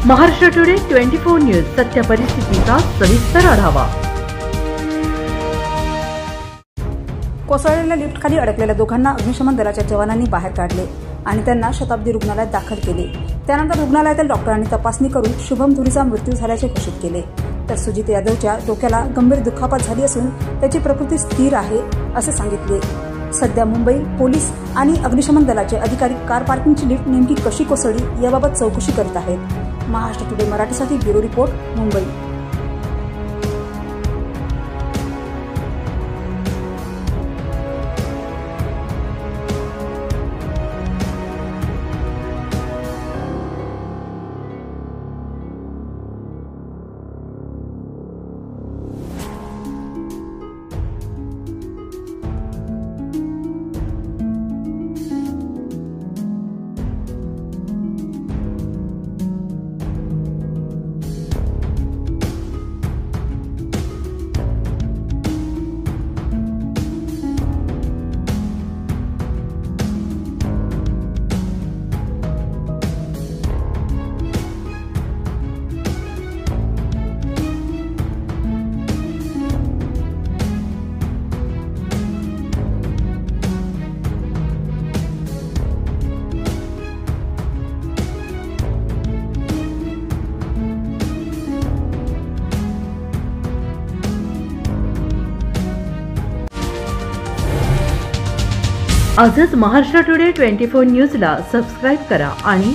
Maharashtra today 24 news सत्य परिस्थितीचा सविस्तर आढावा। कोसळलेल्या लिफ्टखाली अडकलेल्या दोघांना अग्निशमन दलाच्या जवानांनी बाहेर काढले आणि त्यांना शताब्दी रुग्णालयात दाखल केले। त्यानंतर रुग्णालयातील डॉक्टरांनी तपासणी करून शुभम धुरीचा मृत्यू झाल्याचे घोषित केले। तर सुजित यादवच्या डोक्याला गंभीर दुखापत झाली असून त्याची प्रकृती स्थिर आहे असे सांगितले। सध्या मुंबई पोलीस आणि अग्निशमन दलाचे अधिकारी कार पार्किंगची लिफ्ट नेमकी कशी कोसळली याबाबत चौकशी करत आहेत। महाराष्ट्र टुडे मराठीसाठी ब्युरो रिपोर्ट, मुंबई। आजच महाराष्ट्र टुडे 24 न्यूजला सबस्क्राइब करा आणि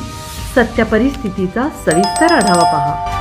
सत्य परिस्थितीचा सविस्तर आढावा पहा।